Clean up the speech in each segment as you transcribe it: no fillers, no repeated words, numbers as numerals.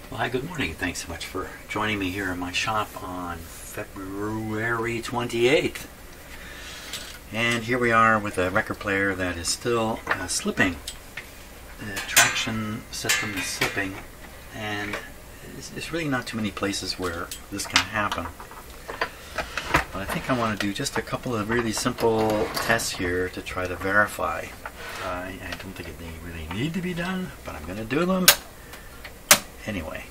Well, hi, good morning. Thanks so much for joining me here in my shop on February 28th. And here we are with a record player that is still slipping. The traction system is slipping, and there's really not too many places where this can happen. But I think I want to do just a couple of really simple tests here to try to verify. I don't think they really need to be done, but I'm going to do them anyway.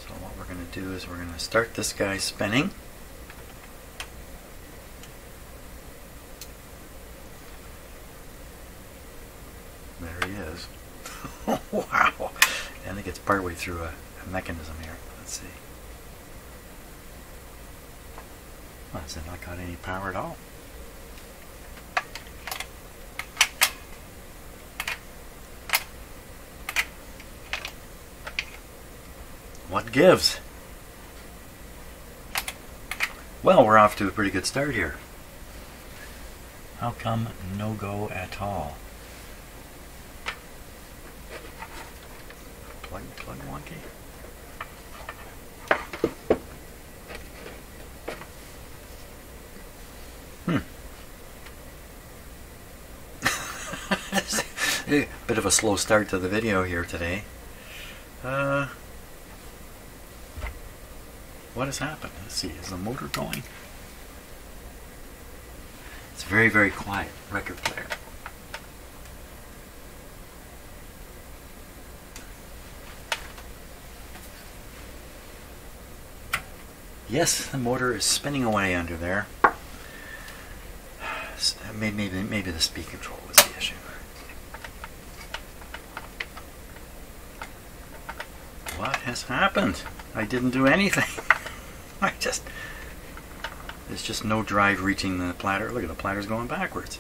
So what we're going to do is we're going to start this guy spinning. There he is. Wow! And it gets partway through a mechanism here. Let's see. Well, has it not got any power at all? What gives? Well, we're off to a pretty good start here. How come no go at all? Plug wonky. Bit of a slow start to the video here today. What has happened? Let's see, is the motor going? It's a very, very quiet record player. Yes, the motor is spinning away under there. Maybe the speed control was the issue. What has happened? I didn't do anything. There's just no drive reaching the platter. Look at the platter's going backwards.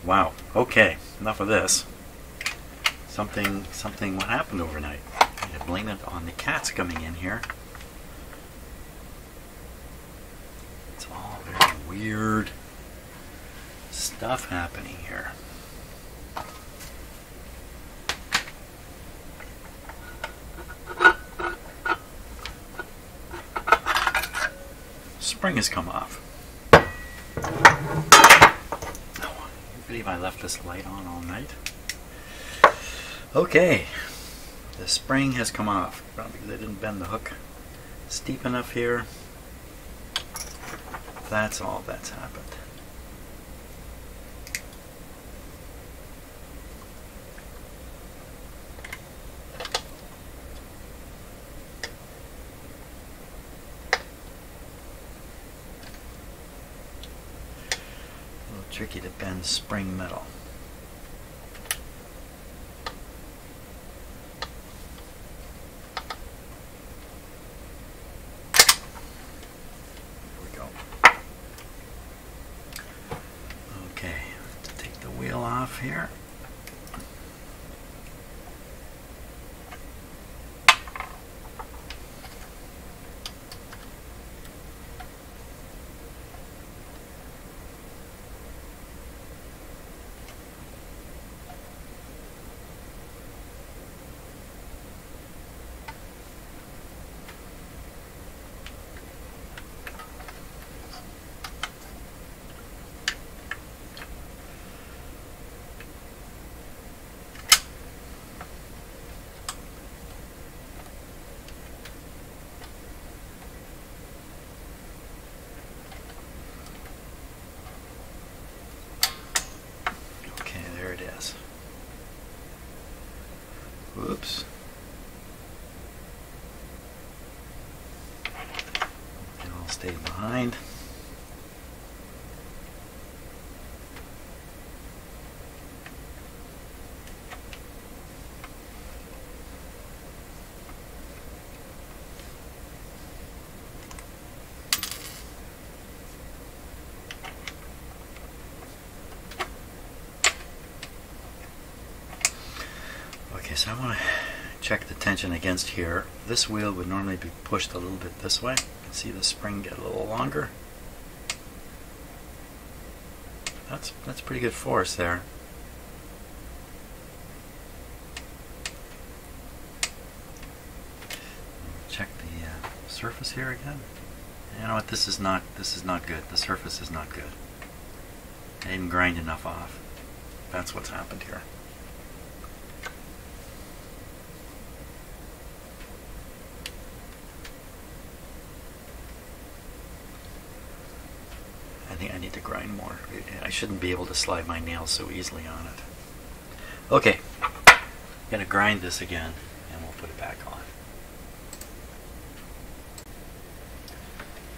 Wow. Okay. Enough of this. What happened overnight? I need to blame it on the cats coming in here. It's all very weird stuff happening here. Spring has come off. Oh, I believe I left this light on all night. Okay, the spring has come off. Probably because I didn't bend the hook steep enough here. That's all that's happened. A little tricky to bend spring metal. Off here. There it is. Whoops. And I'll stay behind. Okay, so I want to check the tension against here. This wheel would normally be pushed a little bit this way. See the spring get a little longer. That's pretty good force there. Check the surface here again. You know what? This is not good. The surface is not good. I didn't grind enough off. That's what's happened here. I think I need to grind more. I shouldn't be able to slide my nails so easily on it. Okay, I'm gonna grind this again and we'll put it back on.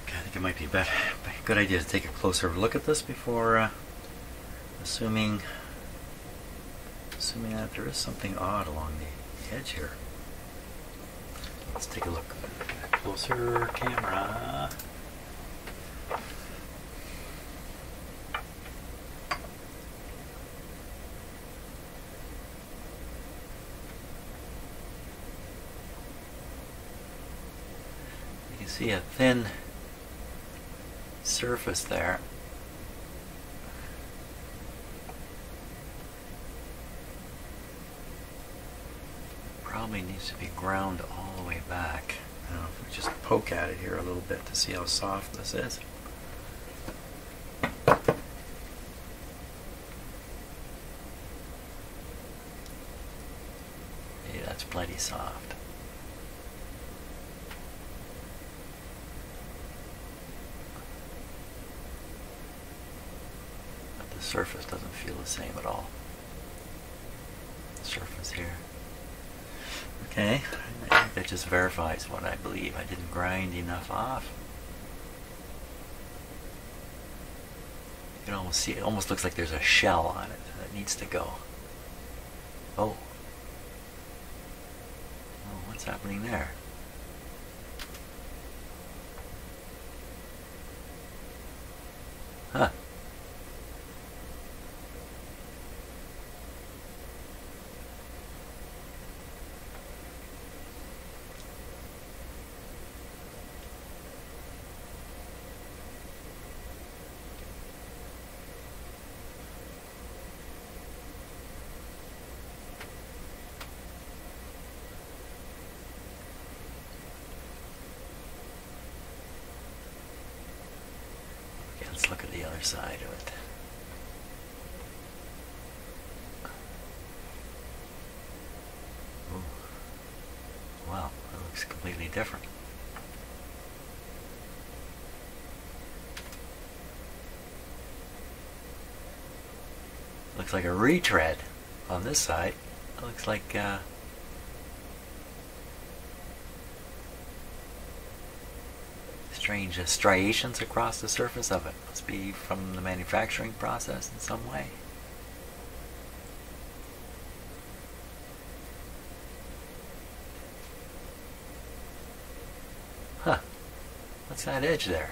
Okay, I think it might be a good idea to take a closer look at this before assuming that there is something odd along the edge here. Let's take a look. Closer camera. You can see a thin surface there. Probably needs to be ground all the way back. I don't know if we just poke at it here a little bit to see how soft this is. Yeah, that's plenty soft. But the surface doesn't feel the same at all. The surface here. Okay, I think that just verifies what I believe. I didn't grind enough off. You can almost see, it almost looks like there's a shell on it that needs to go. Oh. Oh, what's happening there? Huh. Let's look at the other side of it. Ooh. Wow, that looks completely different. Looks like a retread on this side. It looks like strange striations across the surface of it. Must be from the manufacturing process in some way. Huh. What's that edge there?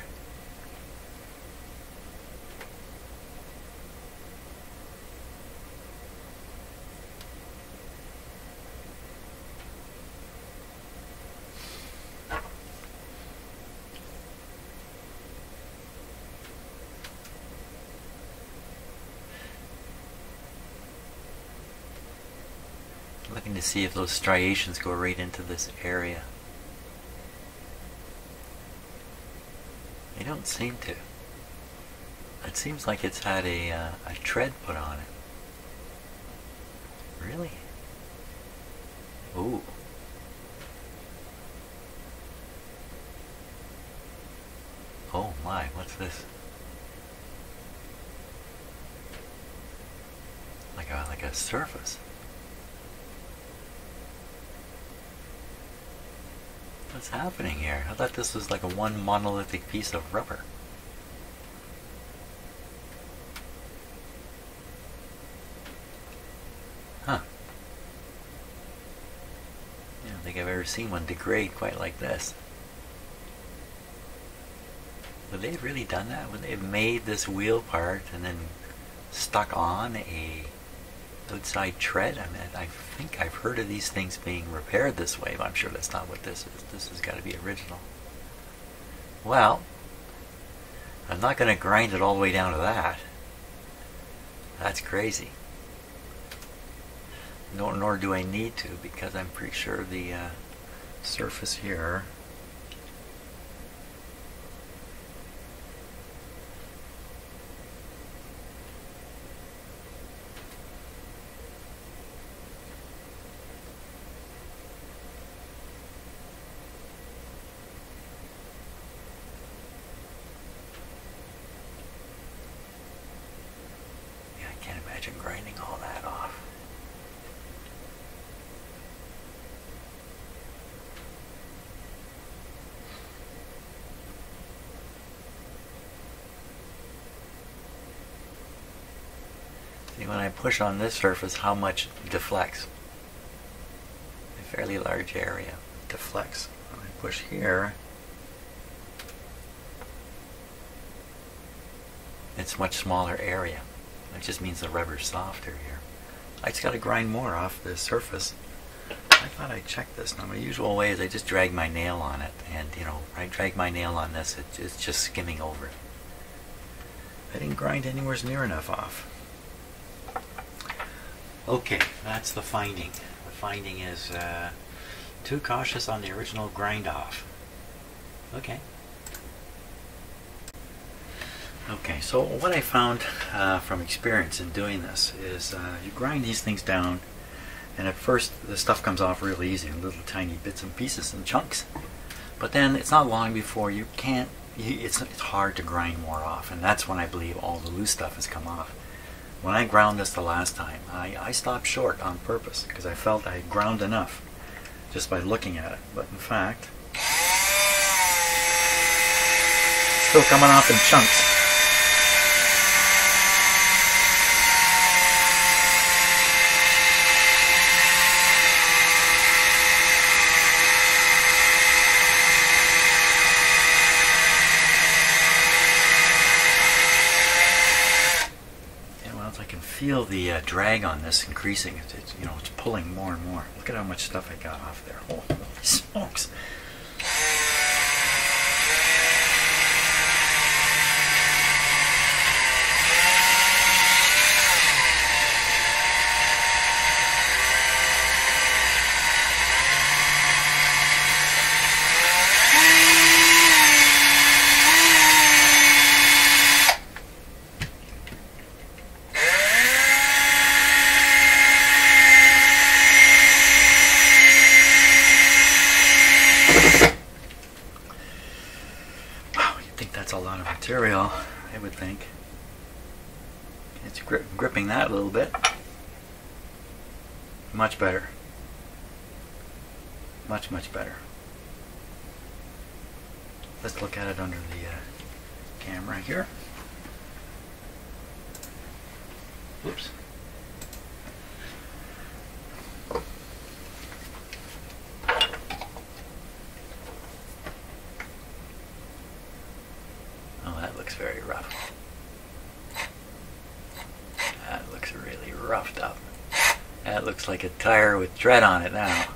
Looking to see if those striations go right into this area. They don't seem to. It seems like it's had a tread put on it. Really? Ooh. Oh my, what's this? Like a surface. What's happening here? I thought this was like a one monolithic piece of rubber. Huh. I don't think I've ever seen one degrade quite like this. Would they have really done that? Would they have made this wheel part and then stuck on a outside tread? I mean, I think I've heard of these things being repaired this way, but I'm sure that's not what this is. This has got to be original. Well, I'm not going to grind it all the way down to that. That's crazy. Nor do I need to, because I'm pretty sure the surface here grinding all that off. See, when I push on this surface, how much deflects? A fairly large area deflects. When I push here, it's much smaller area. It just means the rubber's softer here. I just got to grind more off this surface. I thought I'd check this. Now, my usual way is I just drag my nail on it, and I drag my nail on this, it's just skimming over it. I didn't grind anywhere near enough off. Okay, that's the finding. The finding is too cautious on the original grind off. Okay. Okay, so what I found from experience in doing this is you grind these things down, and at first the stuff comes off really easy in little tiny bits and pieces and chunks. But then it's not long before it's hard to grind more off, and that's when I believe all the loose stuff has come off. When I ground this the last time, I stopped short on purpose because I felt I had ground enough just by looking at it. But in fact, it's still coming off in chunks. I can feel the drag on this increasing. It's pulling more and more. Look at how much stuff I got off there. Holy smokes! That's a lot of material, I would think. It's gripping that a little bit. Much better. Much better. Let's look at it under the camera here. Whoops. Very rough. That looks really roughed up. That looks like a tire with tread on it now.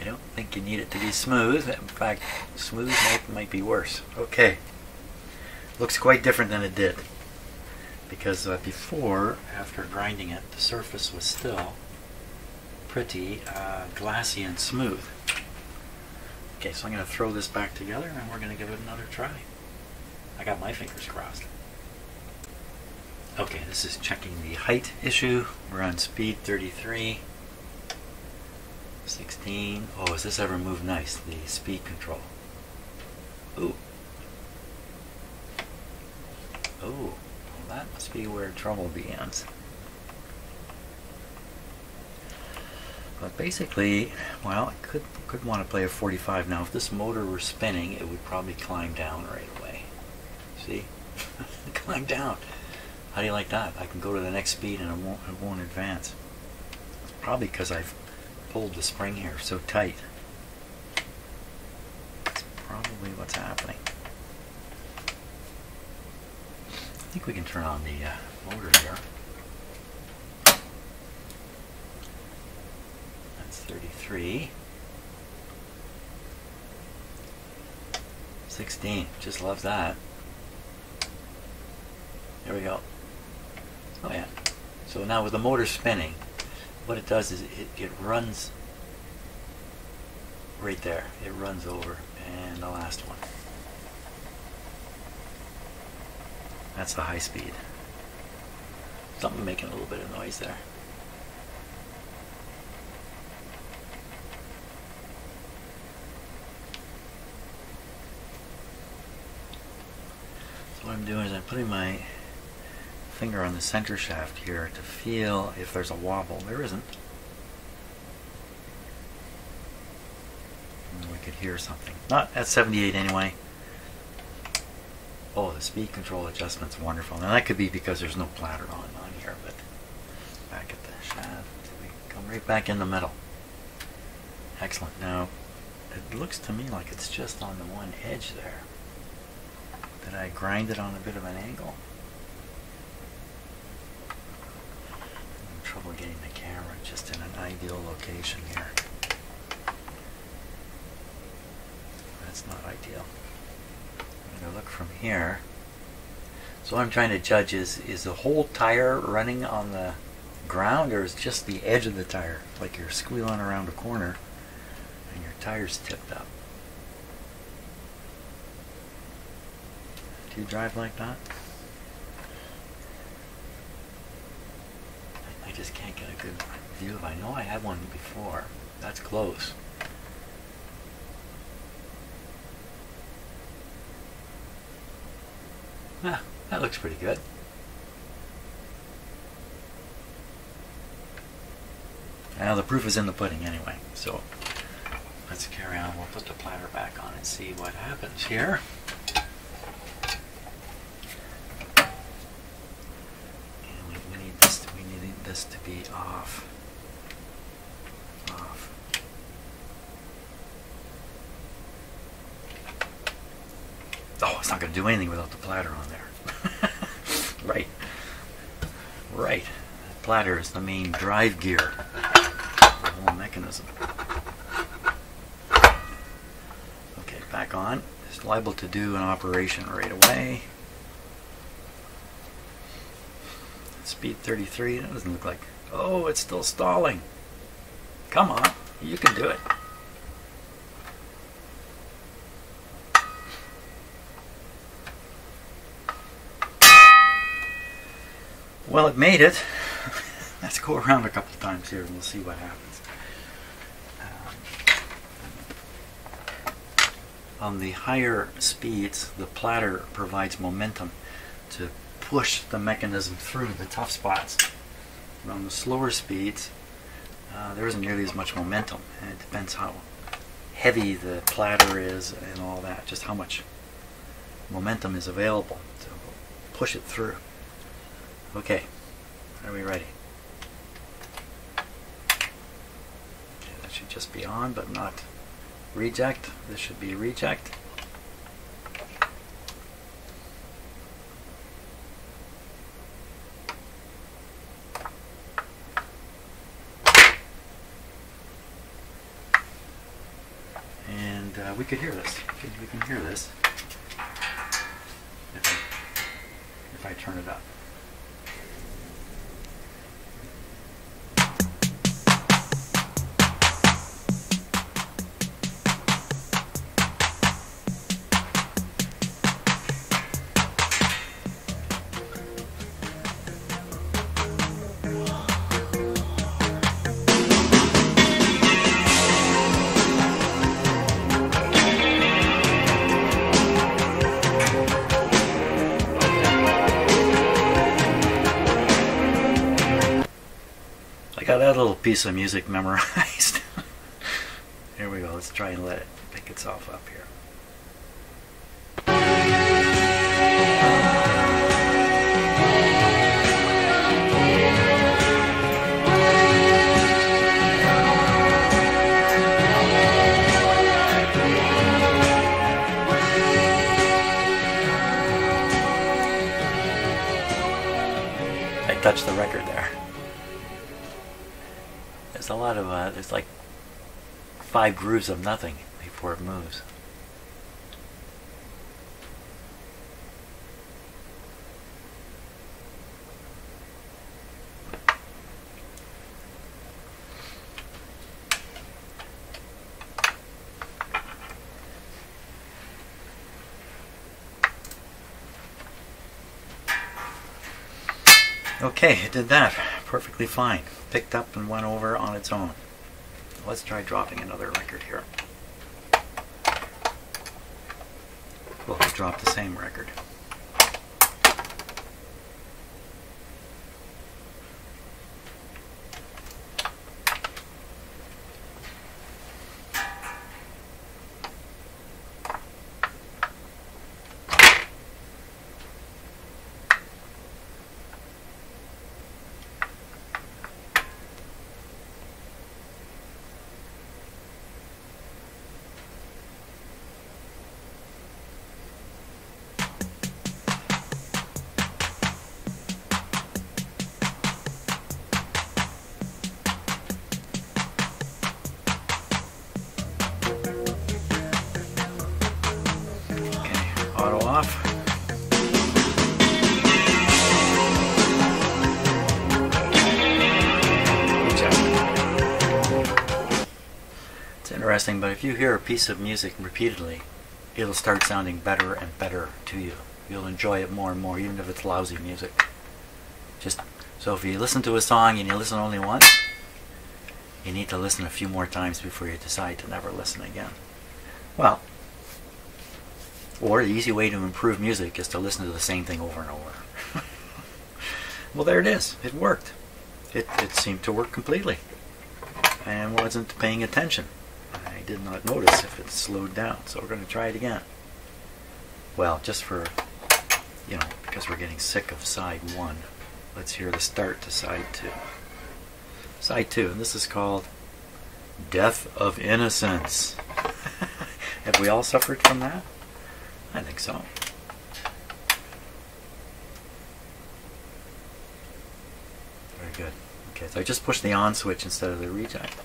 I don't think you need it to be smooth. In fact, smooth might be worse. Okay. Looks quite different than it did. Because before, after grinding it, the surface was still pretty glassy and smooth. Okay, so I'm going to throw this back together and we're going to give it another try. I got my fingers crossed. Okay, this is checking the height issue. We're on speed 33. 16. Oh, has this ever moved nice? The speed control. Ooh. Oh, well, that must be where trouble begins. But basically, well, I could want to play a 45 now. If this motor were spinning, it would probably climb down right away. See? Climb down. How do you like that? I can go to the next speed and it won't advance. It's probably because I've pulled the spring here so tight. That's probably what's happening. I think we can turn on the motor here. 33. 16. Just love that. There we go. Oh yeah. So now with the motor spinning, what it does is it runs right there. It runs over. And the last one. That's the high speed. Something making a little bit of noise there. So what I'm doing is I'm putting my finger on the center shaft here to feel if there's a wobble. There isn't. And we could hear something. Not at 78 anyway. Oh, the speed control adjustment's wonderful. Now that could be because there's no platter on here, but back at the shaft, we come right back in the middle. Excellent. Now, it looks to me like it's just on the one edge there. Did I grind it on a bit of an angle? I'm having trouble getting the camera just in an ideal location here. That's not ideal. I'm going to look from here. So what I'm trying to judge is the whole tire running on the ground, or is just the edge of the tire? Like you're squealing around a corner and your tire's tipped up. Do you drive like that? I just can't get a good view of it. I know I had one before. That's close. Ah, that looks pretty good. Now the proof is in the pudding anyway, so let's carry on. We'll put the platter back on and see what happens here. And we need this to be off. Oh, it's not going to do anything without the platter on there. Right. Right. The platter is the main drive gear of the whole mechanism. Okay, back on. It's liable to do an operation right away. Speed 33. That doesn't look like... Oh, it's still stalling. Come on. You can do it. Well, it made it. Let's go around a couple times here and we'll see what happens. On the higher speeds, the platter provides momentum to push the mechanism through the tough spots. And on the slower speeds, there isn't nearly as much momentum, and it depends how heavy the platter is and all that, just how much momentum is available to push it through. Okay, are we ready? Okay, that should just be on, but not reject. This should be reject. And we could hear this. We can hear this if I turn it up. I got that little piece of music memorized. Here we go. Let's try and let it pick itself up here. I touched the record there. There's a lot of, there's like 5 grooves of nothing before it moves. Okay, it did that perfectly fine. Picked up and went over on its own. Let's try dropping another record here. We'll drop the same record. Auto off. It's interesting, but if you hear a piece of music repeatedly, it'll start sounding better and better to you. You'll enjoy it more and more, even if it's lousy music. So if you listen to a song and you listen only once, you need to listen a few more times before you decide to never listen again. Well, or the easy way to improve music is to listen to the same thing over and over. Well, there it is. It worked. It seemed to work completely. I wasn't paying attention. I did not notice if it slowed down. So we're going to try it again. Well, just for, because we're getting sick of side 1, let's hear the start to side 2. Side 2, and this is called Death of Innocence. Have we all suffered from that? I think so. Very good. Okay, so I just pushed the on switch instead of the reject.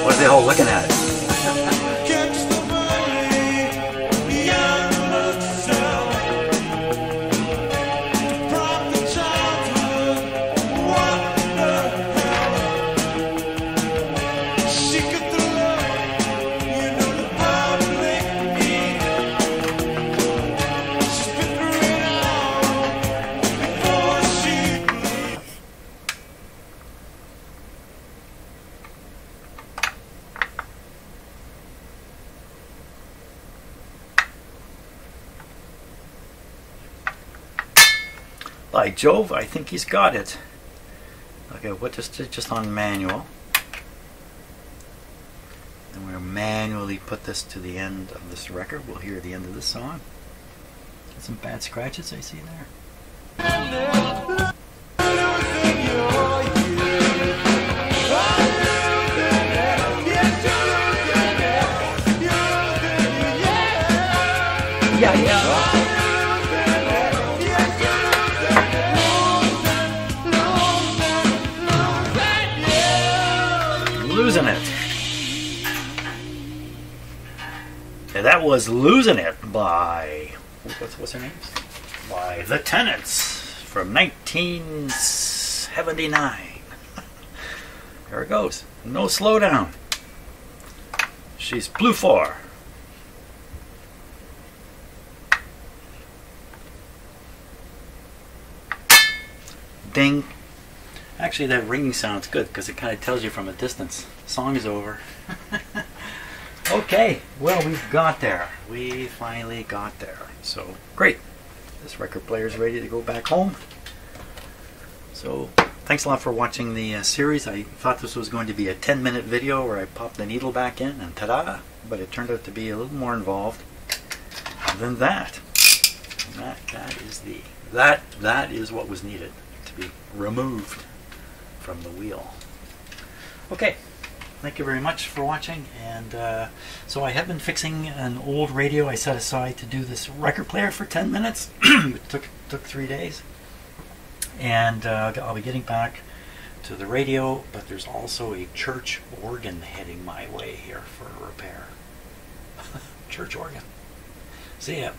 What's the whole looking at it? By Jove, I think he's got it. Okay, what just on manual. And we'll manually put this to the end of this record. We'll hear the end of this song. Get some bad scratches I see there. Yeah. Losing It. And that was Losing It by, what's her name? By The Tenants from 1979. There it goes. No slowdown. She's Blue 4. Ding. Actually, that ringing sounds good because it kind of tells you from a distance. Song is over. Okay, well, we've got there. We finally got there. So, great. This record player is ready to go back home. So, thanks a lot for watching the series. I thought this was going to be a 10-minute video where I popped the needle back in and ta-da! But it turned out to be a little more involved than that. That is the that is what was needed to be removed from the wheel. Okay, thank you very much for watching. And so I have been fixing an old radio I set aside to do this record player for 10 minutes. It took 3 days. And I'll be getting back to the radio, but there's also a church organ heading my way here for a repair. Church organ. See ya.